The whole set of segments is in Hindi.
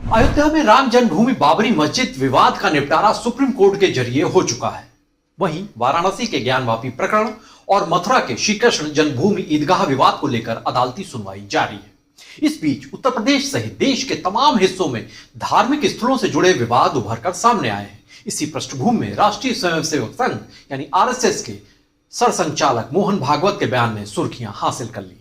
अयोध्या में राम जन्मभूमि बाबरी मस्जिद विवाद का निपटारा सुप्रीम कोर्ट के जरिए हो चुका है। वहीं वाराणसी के ज्ञानवापी प्रकरण और मथुरा के श्री कृष्ण जन्मभूमि ईदगाह विवाद को लेकर अदालती सुनवाई जारी है। इस बीच उत्तर प्रदेश सहित देश के तमाम हिस्सों में धार्मिक स्थलों से जुड़े विवाद उभरकर सामने आए हैं। इसी पृष्ठभूमि में राष्ट्रीय स्वयंसेवक संघ यानी आरएसएस के सरसंघचालक मोहन भागवत के बयान ने सुर्खियां हासिल कर ली।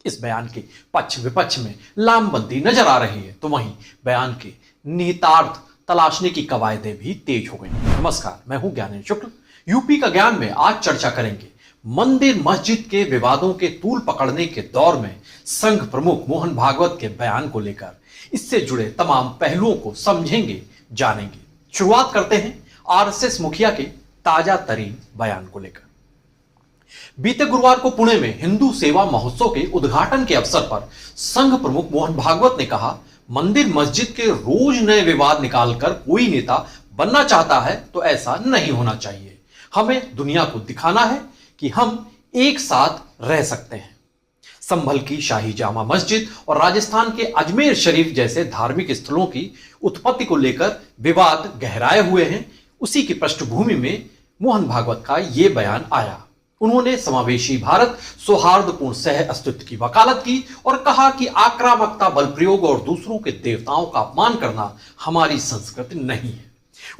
इस बयान के पक्ष विपक्ष में लामबंदी नजर आ रही है, तो वहीं बयान के निहितार्थ तलाशने की कवायदें भी तेज हो गई। नमस्कार, मैं हूं ज्ञानेन्द्र शुक्ल। यूपी का ज्ञान में आज चर्चा करेंगे मंदिर मस्जिद के विवादों के तूल पकड़ने के दौर में संघ प्रमुख मोहन भागवत के बयान को लेकर इससे जुड़े तमाम पहलुओं को समझेंगे, जानेंगे। शुरुआत करते हैं आरएसएस मुखिया के ताजा तरीन बयान को लेकर। बीते गुरुवार को पुणे में हिंदू सेवा महोत्सव के उद्घाटन के अवसर पर संघ प्रमुख मोहन भागवत ने कहा, मंदिर मस्जिद के रोज नए विवाद निकालकर कोई नेता बनना चाहता है तो ऐसा नहीं होना चाहिए। हमें दुनिया को दिखाना है कि हम एक साथ रह सकते हैं। संभल की शाही जामा मस्जिद और राजस्थान के अजमेर शरीफ जैसे धार्मिक स्थलों की उत्पत्ति को लेकर विवाद गहराए हुए हैं। उसी की पृष्ठभूमि में मोहन भागवत का यह बयान आया। उन्होंने समावेशी भारत, सौहार्दपूर्ण सह अस्तित्व की वकालत की और कहा कि आक्रामकता, बल प्रयोग और दूसरों के देवताओं का अपमान करना हमारी संस्कृति नहीं है।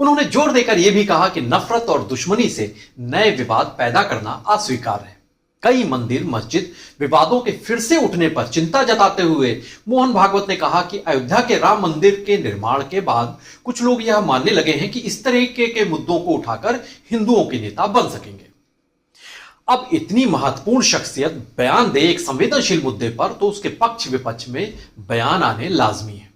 उन्होंने जोर देकर यह भी कहा कि नफरत और दुश्मनी से नए विवाद पैदा करना अस्वीकार्य है। कई मंदिर मस्जिद विवादों के फिर से उठने पर चिंता जताते हुए मोहन भागवत ने कहा कि अयोध्या के राम मंदिर के निर्माण के बाद कुछ लोग यह मानने लगे हैं कि इस तरीके के मुद्दों को उठाकर हिंदुओं के नेता बन सकेंगे। अब इतनी महत्वपूर्ण शख्सियत बयान दे एक संवेदनशील मुद्दे पर तो उसके पक्ष विपक्ष में बयान आने लाजमी है।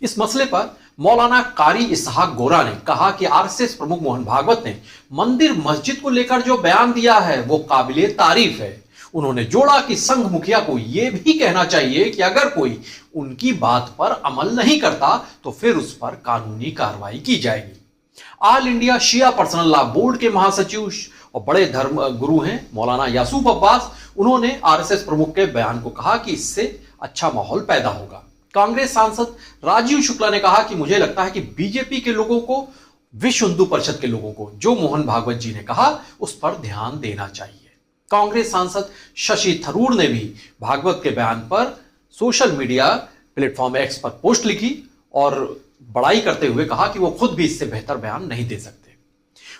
इस मसले पर मौलाना कारी इसहाक गोरा ने कहा कि आरएसएस प्रमुख मोहन भागवत ने मंदिर मस्जिद को लेकर जो बयान दिया है वो काबिले तारीफ है। उन्होंने जोड़ा कि संघ मुखिया को यह भी कहना चाहिए कि अगर कोई उनकी बात पर अमल नहीं करता तो फिर उस पर कानूनी कार्रवाई की जाएगी। ऑल इंडिया शिया पर्सनल लॉ बोर्ड के महासचिव और बड़े धर्म गुरु हैं मौलाना यासूफ अब्बास, उन्होंने आरएसएस प्रमुख के बयान को कहा कि इससे अच्छा माहौल पैदा होगा। कांग्रेस सांसद राजीव शुक्ला ने कहा कि मुझे लगता है कि बीजेपी के लोगों को, विश्व हिंदू परिषद के लोगों को जो मोहन भागवत जी ने कहा उस पर ध्यान देना चाहिए। कांग्रेस सांसद शशि थरूर ने भी भागवत के बयान पर सोशल मीडिया प्लेटफॉर्म एक्स पर पोस्ट लिखी और बड़ाई करते हुए कहा कि वो खुद भी इससे बेहतर बयान नहीं दे सकते।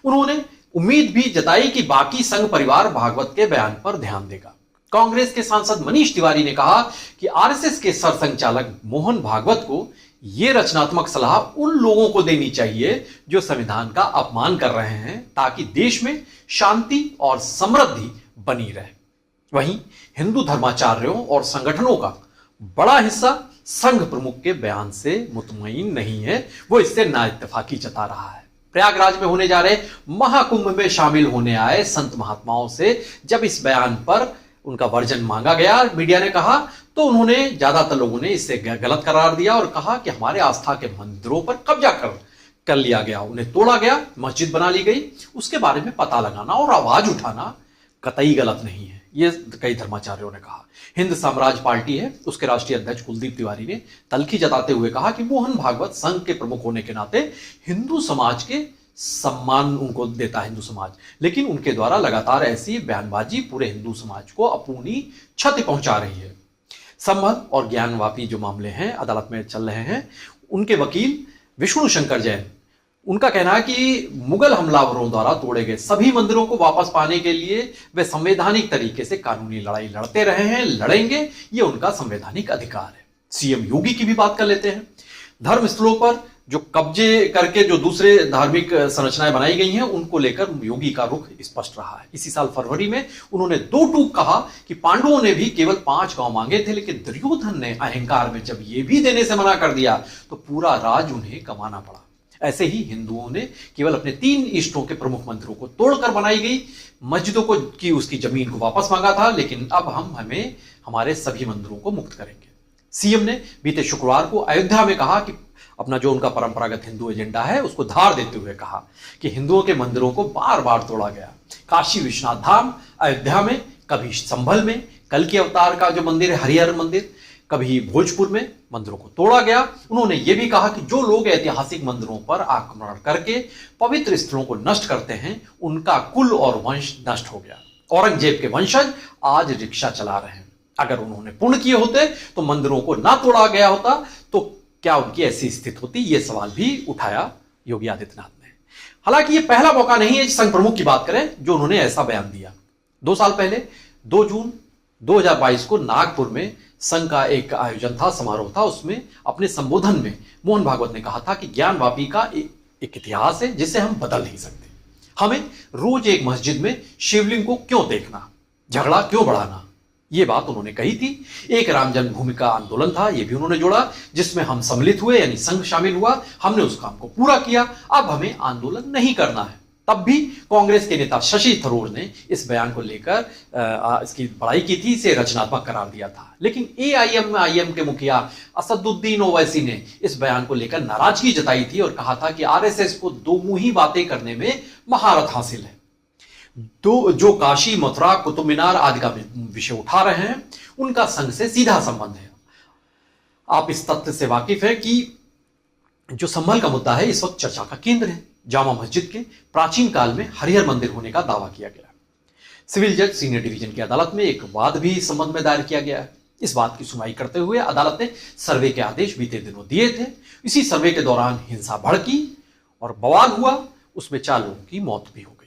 उन्होंने उम्मीद भी जताई कि बाकी संघ परिवार भागवत के बयान पर ध्यान देगा। कांग्रेस के सांसद मनीष तिवारी ने कहा कि आरएसएस के सरसंघचालक मोहन भागवत को यह रचनात्मक सलाह उन लोगों को देनी चाहिए जो संविधान का अपमान कर रहे हैं, ताकि देश में शांति और समृद्धि बनी रहे। वहीं हिंदू धर्माचार्यों और संगठनों का बड़ा हिस्सा संघ प्रमुख के बयान से मुतमईन नहीं है, वो इससे नाइत्तेफाकी जता रहा है। प्रयागराज में होने जा रहे महाकुंभ में शामिल होने आए संत महात्माओं से जब इस बयान पर उनका वर्जन मांगा गया, मीडिया ने कहा, तो उन्होंने ज्यादातर लोगों ने इसे गलत करार दिया और कहा कि हमारे आस्था के मंदिरों पर कब्जा कर लिया गया, उन्हें तोड़ा गया, मस्जिद बना ली गई। उसके बारे में पता लगाना और आवाज उठाना कतई गलत नहीं है, ये कई धर्माचार्यों ने कहा। हिंद साम्राज्य पार्टी है, उसके राष्ट्रीय अध्यक्ष कुलदीप तिवारी ने तल्खी जताते हुए कहा कि मोहन भागवत संघ के प्रमुख होने के नाते हिंदू समाज के सम्मान उनको देता है हिंदू समाज, लेकिन उनके द्वारा लगातार ऐसी बयानबाजी पूरे हिंदू समाज को अपूर्णी क्षति पहुंचा रही है। संभल और ज्ञानवापी जो मामले हैं अदालत में चल रहे हैं, उनके वकील विष्णु शंकर जैन, उनका कहना है कि मुगल हमलावरों द्वारा तोड़े गए सभी मंदिरों को वापस पाने के लिए वे संवैधानिक तरीके से कानूनी लड़ाई लड़ते रहे हैं, लड़ेंगे, ये उनका संवैधानिक अधिकार है। सीएम योगी की भी बात कर लेते हैं। धर्म स्थलों पर जो कब्जे करके जो दूसरे धार्मिक संरचनाएं बनाई गई हैं उनको लेकर योगी का रुख स्पष्ट रहा है। इसी साल फरवरी में उन्होंने दो टूक कहा कि पांडवों ने भी केवल 5 गांव मांगे थे, लेकिन दुर्योधन ने अहंकार में जब ये भी देने से मना कर दिया तो पूरा राज उन्हें कमाना पड़ा। ऐसे ही हिंदुओं ने केवल अपने 3 इष्टों के प्रमुख मंदिरों को तोड़कर बनाई गई मस्जिदों को की उसकी जमीन को वापस मांगा था, लेकिन अब हमें हमारे सभी मंदिरों को मुक्त करेंगे। सीएम ने बीते शुक्रवार को अयोध्या में कहा कि अपना जो उनका परंपरागत हिंदू एजेंडा है उसको धार देते हुए कहा कि हिंदुओं के मंदिरों को बार बार तोड़ा गया। काशी विश्वनाथ धाम अयोध्या में, कभी संभल में, कल के अवतार का जो मंदिर है हरिहर मंदिर, कभी भोजपुर में मंदिरों को तोड़ा गया। उन्होंने यह भी कहा कि जो लोग ऐतिहासिक मंदिरों पर आक्रमण करके पवित्र स्थलों को नष्ट करते हैं, उनका कुल और वंश नष्ट हो गया। औरंगजेब के वंशज आज रिक्शा चला रहे हैं। अगर उन्होंने पुण्य किए होते तो मंदिरों को ना तोड़ा गया होता, तो क्या उनकी ऐसी स्थिति होती? यह सवाल भी उठाया योगी आदित्यनाथ ने। हालांकि यह पहला मौका नहीं है, संघ प्रमुख की बात करें, जो उन्होंने ऐसा बयान दिया। 2 साल पहले 2 जून 2022 को नागपुर में संघ का एक आयोजन था, समारोह था। उसमें अपने संबोधन में मोहन भागवत ने कहा था कि ज्ञानवापी का एक इतिहास है जिसे हम बदल नहीं सकते। हमें रोज एक मस्जिद में शिवलिंग को क्यों देखना, झगड़ा क्यों बढ़ाना, यह बात उन्होंने कही थी। एक राम जन्मभूमि का आंदोलन था, यह भी उन्होंने जोड़ा, जिसमें हम सम्मिलित हुए, यानी संघ शामिल हुआ। हमने उस काम को पूरा किया, अब हमें आंदोलन नहीं करना है। तब भी कांग्रेस के नेता शशि थरूर ने इस बयान को लेकर इसकी बड़ाई की थी, इसे रचनात्मक करार दिया था। लेकिन एआईएमआईएम के मुखिया असदुद्दीन ओवैसी ने इस बयान को लेकर नाराजगी जताई थी और कहा था कि आरएसएस को दो मुंही बातें करने में महारत हासिल है। जो काशी, मथुरा, कुतुब मीनार आदि का विषय उठा रहे हैं, उनका संघ से सीधा संबंध है। आप इस तथ्य से वाकिफ है कि जो संभल का मुद्दा है इस वक्त चर्चा का केंद्र है। जामा मस्जिद के प्राचीन काल में हरिहर मंदिर होने का दावा किया गया। सिविल जज सीनियर डिवीजन की अदालत में एक वाद भी इस संबंध में दायर किया गया है। इस बात की सुनवाई करते हुए अदालत ने सर्वे के आदेश बीते दिनों दिए थे। इसी सर्वे के दौरान हिंसा भड़की और बवाल हुआ, उसमें 4 लोगों की मौत भी हो गई।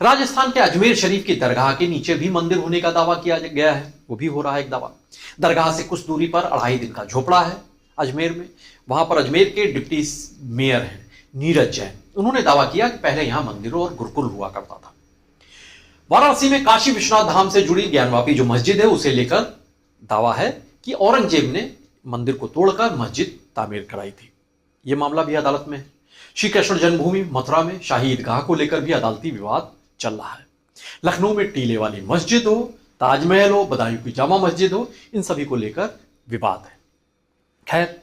राजस्थान के अजमेर शरीफ की दरगाह के नीचे भी मंदिर होने का दावा किया गया है, वो भी हो रहा है एक दावा। दरगाह से कुछ दूरी पर 2.5 दिन का झोपड़ा है अजमेर में। वहां पर अजमेर के डिप्टी मेयर हैं नीरज जैन, उन्होंने दावा किया कि पहले यहां मंदिरों और गुरुकुल हुआ करता था। वाराणसी में काशी विश्वनाथ धाम से जुड़ी ज्ञानवापी जो मस्जिद है, उसे लेकर दावा है कि औरंगजेब ने मंदिर को तोड़कर मस्जिद तामीर कराई थी। यह मामला भी अदालत में है। श्री कृष्ण जन्मभूमि मथुरा में शाही ईदगाह को लेकर भी अदालती विवाद चल रहा है। लखनऊ में टीले वाली मस्जिद हो, ताजमहल हो, बदायूं की जामा मस्जिद हो, इन सभी को लेकर विवाद है। खैर,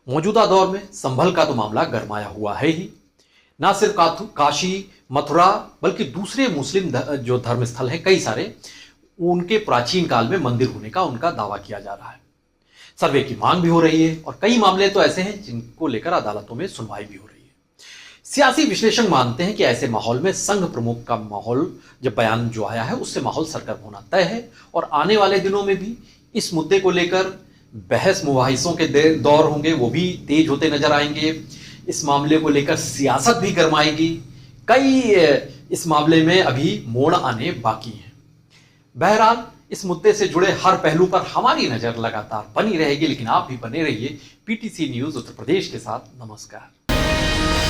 मौजूदा दौर में संभल का तो मामला गरमाया हुआ है ही। ना सिर्फ काशी, मथुरा, बल्कि दूसरे मुस्लिम जो धर्मस्थल हैं कई सारे, उनके प्राचीन काल में मंदिर होने का उनका दावा किया जा रहा है। सर्वे की मांग भी हो रही है और कई मामले तो ऐसे हैं जिनको लेकर अदालतों में सुनवाई भी हो रही है। सियासी विश्लेषक मानते हैं कि ऐसे माहौल में संघ प्रमुख का माहौल, जब बयान जो आया है उससे माहौल सरगर्म होना तय है और आने वाले दिनों में भी इस मुद्दे को लेकर बहस मुबाहिसों के दौर होंगे, वो भी तेज होते नजर आएंगे। इस मामले को लेकर सियासत भी गरमाएगी। कई इस मामले में अभी मोड़ आने बाकी हैं। बहरहाल, इस मुद्दे से जुड़े हर पहलू पर हमारी नजर लगातार बनी रहेगी, लेकिन आप भी बने रहिए पीटीसी न्यूज उत्तर प्रदेश के साथ। नमस्कार।